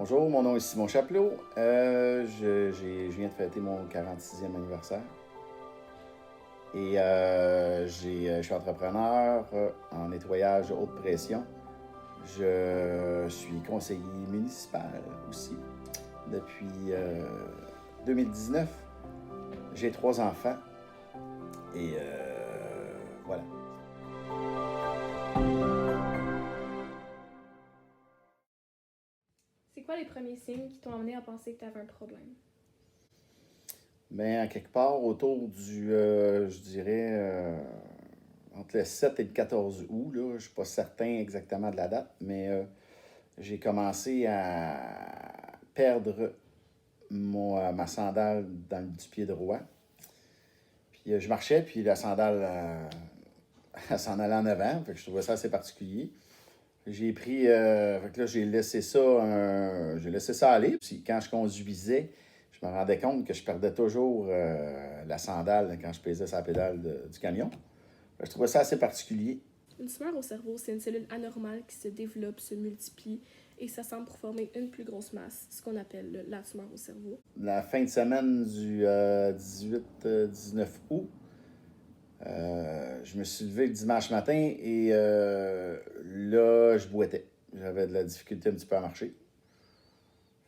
Bonjour, mon nom est Simon Chapelot. Je viens de fêter mon 46e anniversaire. Et je suis entrepreneur en nettoyage haute pression. Je suis conseiller municipal aussi depuis 2019. J'ai 3 enfants et voilà. C'est quoi les premiers signes qui t'ont amené à penser que tu avais un problème? Bien, à quelque part autour du, je dirais, entre le 7 et le 14 août, là, je ne suis pas certain exactement de la date, mais j'ai commencé à perdre ma sandale du pied droit. Puis je marchais, puis la sandale, elle s'en allait en avant, fait que je trouvais ça assez particulier. J'ai pris, fait que là, j'ai laissé ça aller. Puis quand je conduisais, je me rendais compte que je perdais toujours la sandale quand je pesais sur la pédale du camion. Fait que je trouvais ça assez particulier. Une tumeur au cerveau, c'est une cellule anormale qui se développe, se multiplie et s'assemble pour former une plus grosse masse, ce qu'on appelle la tumeur au cerveau. La fin de semaine du 18-19 août, je me suis levé le dimanche matin et là, je boitais. J'avais de la difficulté un petit peu à marcher.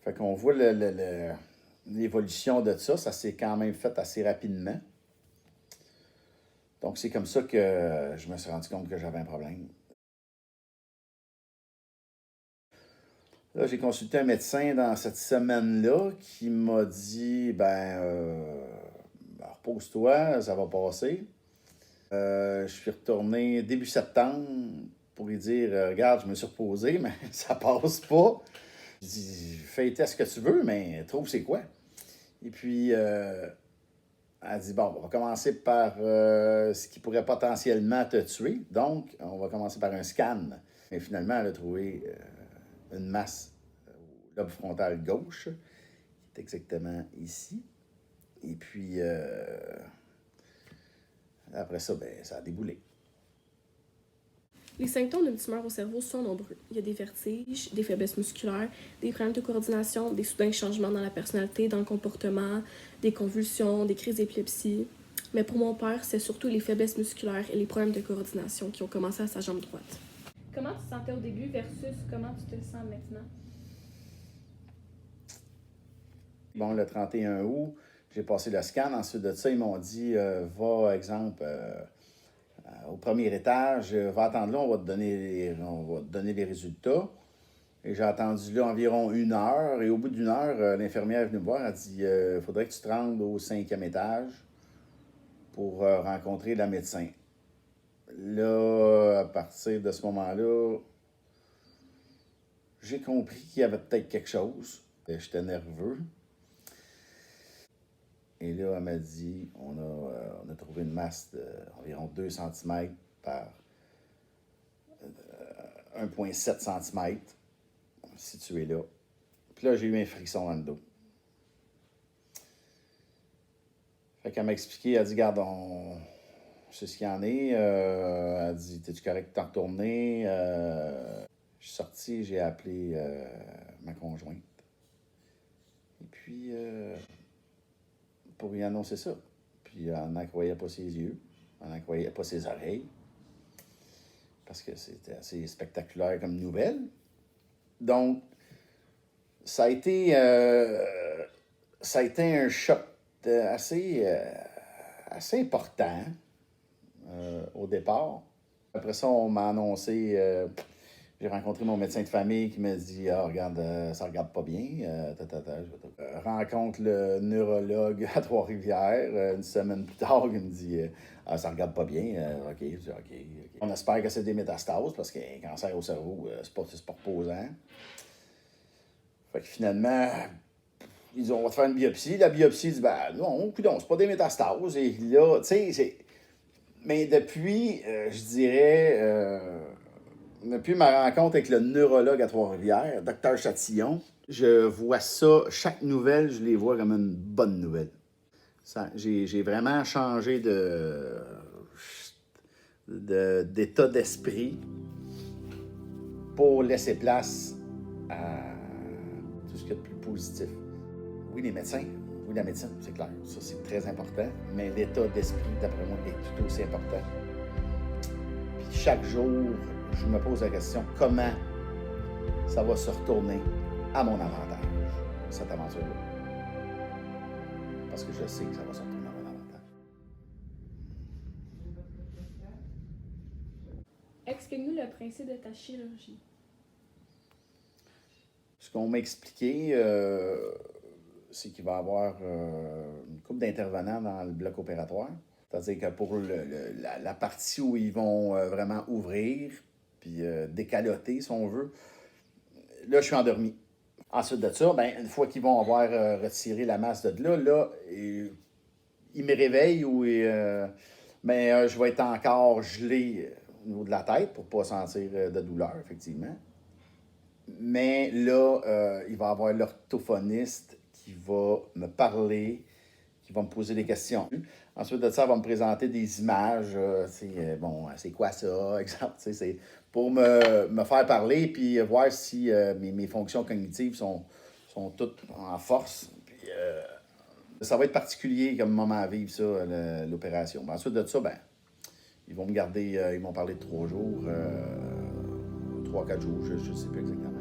Fait qu'on voit l'évolution de ça. Ça s'est quand même fait assez rapidement. Donc, c'est comme ça que je me suis rendu compte que j'avais un problème. Là, j'ai consulté un médecin dans cette semaine-là qui m'a dit, repose-toi, ça va passer. Je suis retourné début septembre pour lui dire, regarde, je me suis reposé, mais ça passe pas. Je dis, fais les tests que tu veux, mais trouve c'est quoi. Et puis, elle dit, bon, on va commencer par ce qui pourrait potentiellement te tuer. Donc, on va commencer par un scan. Et finalement, elle a trouvé une masse au lobe frontal gauche, qui est exactement ici. Et puis, après ça, ça a déboulé. Les symptômes d'une tumeur au cerveau sont nombreux. Il y a des vertiges, des faiblesses musculaires, des problèmes de coordination, des soudains changements dans la personnalité, dans le comportement, des convulsions, des crises d'épilepsie. Mais pour mon père, c'est surtout les faiblesses musculaires et les problèmes de coordination qui ont commencé à sa jambe droite. Comment tu te sentais au début versus comment tu te sens maintenant? Bon, le 31 août, j'ai passé le scan. Ensuite de ça, ils m'ont dit, va, exemple, au premier étage, va attendre là, on va te donner les résultats. Et j'ai attendu là environ 1 heure. Et au bout d'1 heure, l'infirmière est venue me voir. Elle a dit, il faudrait que tu te rendes au 5e étage pour rencontrer la médecin. Là, à partir de ce moment-là, j'ai compris qu'il y avait peut-être quelque chose. J'étais nerveux. Et là, elle m'a dit, on a trouvé une masse d'environ 2 cm par 1,7 cm située là. Puis là, j'ai eu un frisson dans le dos. Fait qu'elle m'a expliqué, elle a dit, garde, c'est ce qu'il y en est. Elle a dit, t'es-tu correct de t'en retourner? Je suis sorti, j'ai appelé ma conjointe. Et puis, pour lui annoncer ça. Puis, elle n'en croyait pas ses yeux, elle n'en croyait pas ses oreilles, parce que c'était assez spectaculaire comme nouvelle. Donc, ça a été un choc assez important au départ. Après ça, on m'a annoncé, j'ai rencontré mon médecin de famille qui m'a dit, ah, regarde, ça regarde pas bien. Rencontre le neurologue à Trois-Rivières. Une semaine plus tard, il me dit, ah, ça regarde pas bien. OK, je dis, OK. On espère que c'est des métastases parce qu'un cancer au cerveau, c'est pas reposant. Fait que finalement, ils disent, on va te faire une biopsie. La biopsie dit, non, coudonc, c'est pas des métastases. Et là, tu sais, mais depuis, je dirais, depuis ma rencontre avec le neurologue à Trois-Rivières, Dr Chatillon, je vois ça, chaque nouvelle, je les vois comme une bonne nouvelle. J'ai vraiment changé d'état d'esprit pour laisser place à qu'il y a de plus positif. Oui, les médecins, oui, la médecine, c'est clair, ça c'est très important, mais l'état d'esprit, d'après moi, est tout aussi important. Puis chaque jour, je me pose la question, comment ça va se retourner à mon avantage, cette aventure-là? Parce que je sais que ça va se retourner à mon avantage. Explique-nous le principe de ta chirurgie. Ce qu'on m'a expliqué, c'est qu'il va y avoir une couple d'intervenants dans le bloc opératoire. C'est-à-dire que pour la partie où ils vont vraiment ouvrir, puis décaloter, si on veut, là, je suis endormi. Ensuite de ça, ben, une fois qu'ils vont avoir retiré la masse de là, ils me réveillent ou je vais être encore gelé au niveau de la tête pour ne pas sentir de douleur, effectivement. Mais là, il va y avoir l'orthophoniste qui va me parler, qui va me poser des questions. Ensuite de ça, elle va me présenter des images. C'est quoi ça, exemple? C'est pour me faire parler puis voir si mes fonctions cognitives sont toutes en force. Puis, ça va être particulier comme moment à vivre, ça, l'opération. Mais ensuite de ça, ben, ils vont me garder, ils m'ont parlé de 3 jours, 3-4 jours, je ne sais plus exactement.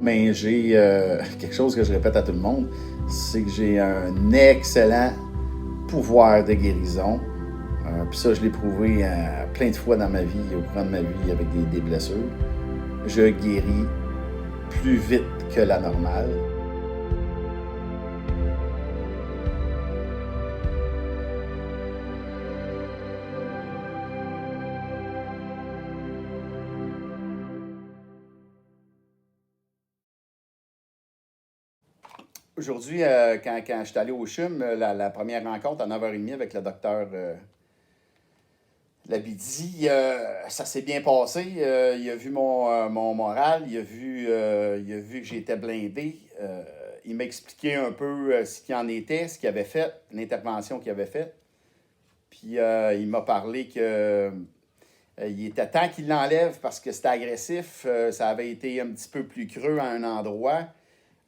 Mais j'ai quelque chose que je répète à tout le monde, c'est que j'ai un excellent pouvoir de guérison. Puis ça, je l'ai prouvé plein de fois dans ma vie, au courant de ma vie, avec des blessures. Je guéris plus vite que la normale. Aujourd'hui, quand je suis allé au CHUM, la première rencontre à 9h30 avec le docteur Labidi, ça s'est bien passé. Il a vu mon moral, il a vu que j'étais blindé. Il m'a expliqué un peu ce qu'il en était, ce qu'il avait fait, l'intervention qu'il avait faite. Puis il m'a parlé que il était temps qu'il l'enlève parce que c'était agressif. Ça avait été un petit peu plus creux à un endroit,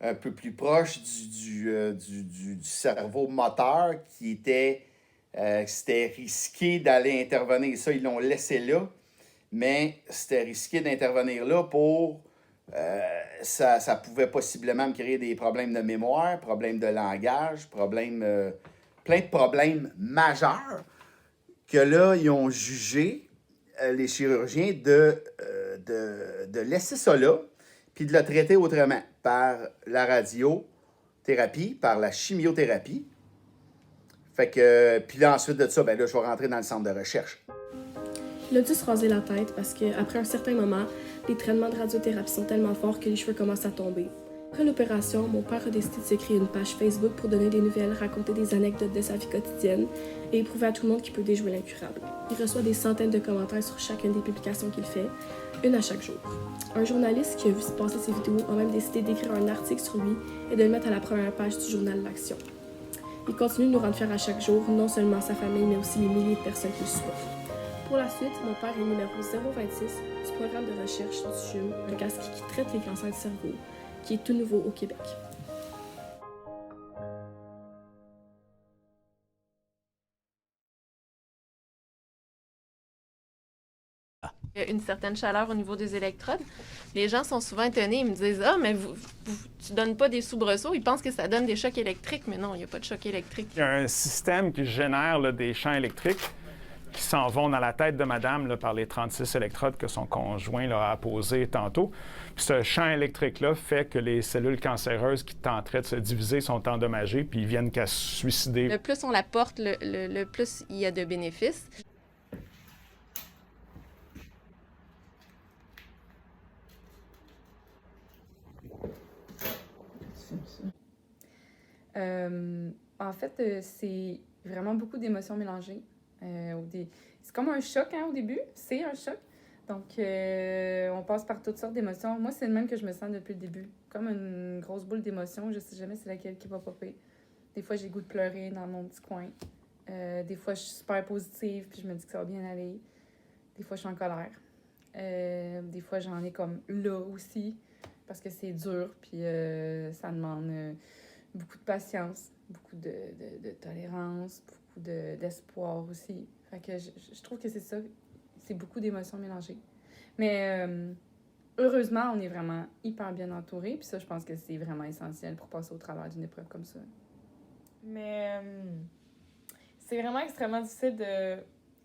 un peu plus proche du cerveau moteur qui était... c'était risqué d'aller intervenir. Ça, ils l'ont laissé là, mais c'était risqué d'intervenir là pour... ça pouvait possiblement me créer des problèmes de mémoire, problèmes de langage, plein de problèmes majeurs que là, ils ont jugé, les chirurgiens, de laisser ça là, puis de le traiter autrement, par la radiothérapie, par la chimiothérapie. Fait que, puis là, ensuite de ça, ben là, je vais rentrer dans le centre de recherche. Il a dû se raser la tête parce qu'après un certain moment, les traitements de radiothérapie sont tellement forts que les cheveux commencent à tomber. Après l'opération, mon père a décidé de se créer une page Facebook pour donner des nouvelles, raconter des anecdotes de sa vie quotidienne et prouver à tout le monde qu'il peut déjouer l'incurable. Il reçoit des centaines de commentaires sur chacune des publications qu'il fait, une à chaque jour. Un journaliste qui a vu se passer ses vidéos a même décidé d'écrire un article sur lui et de le mettre à la première page du journal L'Action. Il continue de nous rendre fiers à chaque jour, non seulement sa famille, mais aussi les milliers de personnes qui le supportent. Pour la suite, mon père est numéro 026 du programme de recherche du CHUM, un casque qui traite les cancers du cerveau, qui est tout nouveau au Québec. Il y a une certaine chaleur au niveau des électrodes. Les gens sont souvent étonnés. Ils me disent « Ah, mais tu donnes pas des soubresauts. » Ils pensent que ça donne des chocs électriques, mais non, il n'y a pas de choc électrique. Il y a un système qui génère là, des champs électriques qui s'en vont dans la tête de madame là, par les 36 électrodes que son conjoint là, a posées tantôt. Puis ce champ électrique-là fait que les cellules cancéreuses qui tenteraient de se diviser sont endommagées puis ils viennent qu'à se suicider. Le plus on la porte, le plus il y a de bénéfices. En fait, c'est vraiment beaucoup d'émotions mélangées. C'est comme un choc au début, c'est un choc. Donc, on passe par toutes sortes d'émotions. Moi, c'est le même que je me sens depuis le début. Comme une grosse boule d'émotions. Je sais jamais c'est laquelle qui va popper. Des fois, j'ai le goût de pleurer dans mon petit coin. Des fois, je suis super positive puis je me dis que ça va bien aller. Des fois, je suis en colère. Des fois, j'en ai comme là aussi, parce que c'est dur, puis ça demande beaucoup de patience, beaucoup de tolérance, beaucoup d'espoir aussi. Fait que je trouve que c'est ça, c'est beaucoup d'émotions mélangées. Mais heureusement, on est vraiment hyper bien entourés, puis ça, je pense que c'est vraiment essentiel pour passer au travers d'une épreuve comme ça. Mais c'est vraiment extrêmement difficile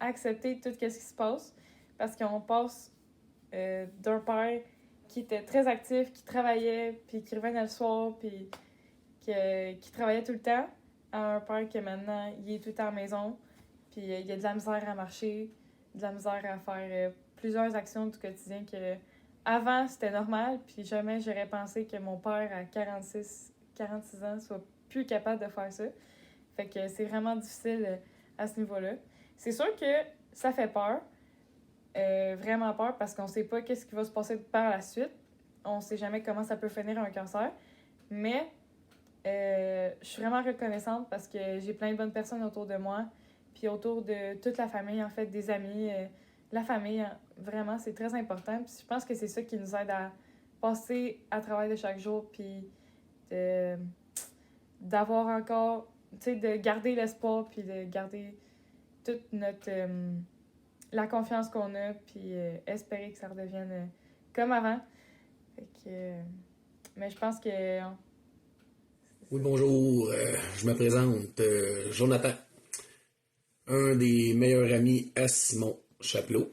d'accepter tout ce qui se passe, parce qu'on passe d'un père qui était très actif, qui travaillait, puis qui revenait le soir, puis qui travaillait tout le temps, à un père qui maintenant, il est tout le temps à la maison, puis il y a de la misère à marcher, de la misère à faire plusieurs actions du quotidien que avant c'était normal, puis jamais j'aurais pensé que mon père à 46 ans soit plus capable de faire ça. Fait que c'est vraiment difficile à ce niveau-là. C'est sûr que ça fait peur, vraiment peur, parce qu'on sait pas qu'est-ce qui va se passer par la suite. On sait jamais comment ça peut finir un cancer. Mais je suis vraiment reconnaissante parce que j'ai plein de bonnes personnes autour de moi, puis autour de toute la famille, en fait, des amis, la famille, vraiment, c'est très important. Puis je pense que c'est ça qui nous aide à passer à travers de chaque jour, puis d'avoir encore, tu sais, de garder l'espoir, puis de garder toute notre... la confiance qu'on a, puis espérer que ça redevienne comme avant. Fait que... mais je pense que... Oui, bonjour. Je me présente, Jonathan, un des meilleurs amis à Simon Chapelot,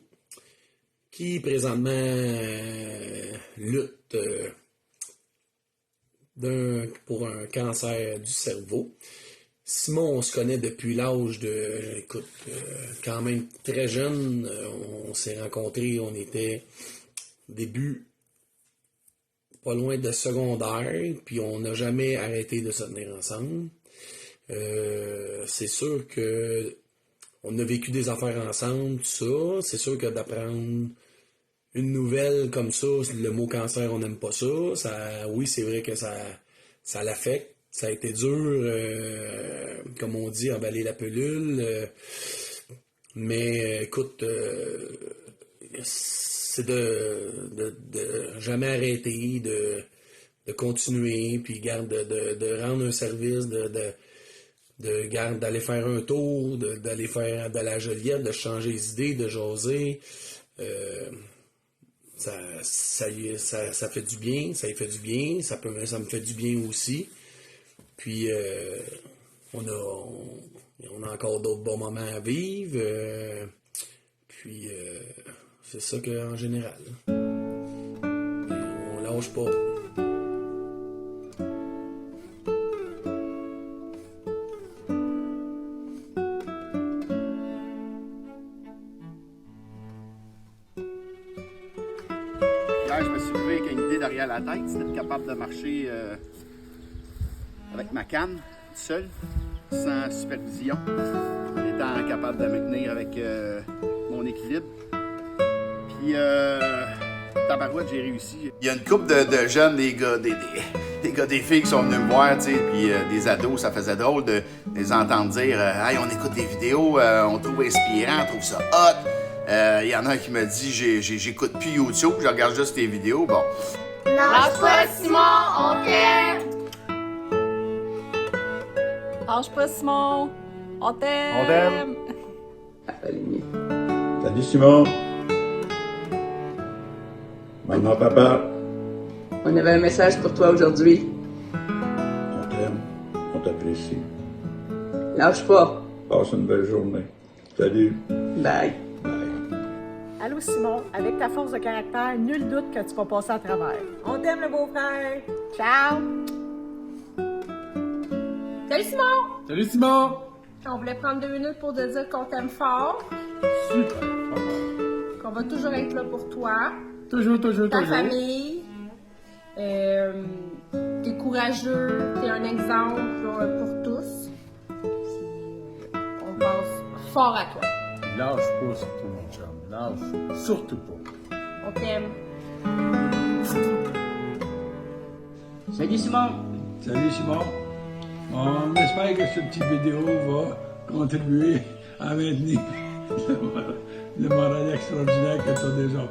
qui présentement lutte pour un cancer du cerveau. Simon, on se connaît depuis l'âge de, écoute, quand même très jeune. On s'est rencontrés, on était début, pas loin de secondaire, puis on n'a jamais arrêté de se tenir ensemble. C'est sûr que on a vécu des affaires ensemble, tout ça. C'est sûr que d'apprendre une nouvelle comme ça, le mot cancer, on n'aime pas ça. Oui, c'est vrai que ça l'affecte. Ça a été dur, comme on dit, emballer la pilule. Mais écoute, c'est de jamais arrêter, de continuer, puis garde de rendre un service, d'aller faire un tour, d'aller faire de la Joliette, de changer les idées, de jaser. Ça fait du bien, ça lui fait du bien, ça me fait du bien aussi. Puis, on a encore d'autres bons moments à vivre. Puis, c'est ça qu'en général. On lâche pas. Hier, je me suis levé avec une idée derrière la tête, c'était d'être capable de marcher avec ma canne, seul, sans supervision, en étant capable de me tenir avec mon équilibre. Puis, tabarouette, j'ai réussi. Il y a une couple de jeunes, des gars, des filles qui sont venus me voir, tu sais, puis des ados, ça faisait drôle de les entendre dire « Hey, on écoute des vidéos, on trouve inspirant, on trouve ça hot. » Il y en a un qui me dit « J'écoute plus YouTube, je regarde juste tes vidéos. » Bon. Lâche pas, Simon, on t'aime! Lâche pas, Simon, on t'aime! Salut Simon! Maman, papa, On avait un message pour toi aujourd'hui. on t'aime, on t'apprécie. Lâche pas. Passe une belle journée. Salut! Bye. Bye. Allô, Simon, avec ta force de caractère, nul doute que tu vas passer à travers. On t'aime, le beau-frère! Ciao! Salut Simon! Salut Simon! On voulait prendre 2 minutes pour te dire qu'on t'aime fort, Super! qu'on va toujours être là pour toi, Toujours. ta famille. T'es courageux, t'es un exemple pour tous. Puis, on pense fort à toi. Lâche pas surtout, mon chum. Lâche surtout pas. On t'aime. Salut Simon. Salut Simon! On espère que cette petite vidéo va contribuer à maintenir le moral extraordinaire que tu as déjà.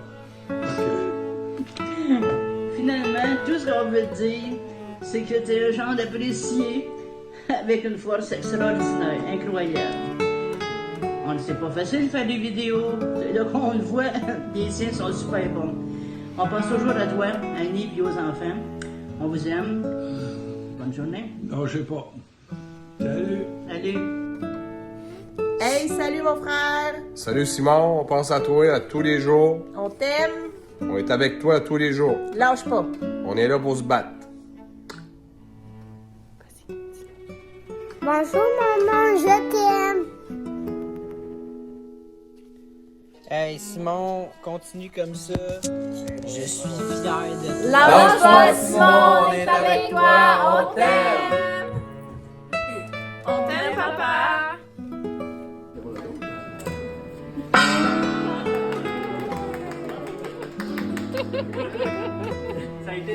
tout ce qu'on veut te dire, c'est que tu es un genre d'apprécié avec une force extraordinaire, incroyable. C'est pas facile de faire des vidéos. Là qu'on le voit, les siens sont super bons. On pense toujours à toi, à Annie et aux enfants. On vous aime. Bonne journée. Non, je sais pas. Salut. Salut. Hey, salut mon frère! Salut Simon, on pense à toi à tous les jours. On t'aime! On est avec toi tous les jours. Lâche pas! On est là pour se battre. Bonjour maman, je t'aime! Hey Simon, continue comme ça. Je suis fier de toi. Lâche pas Simon, on est avec toi, on t'aime! On t'aime, papa! Ça a été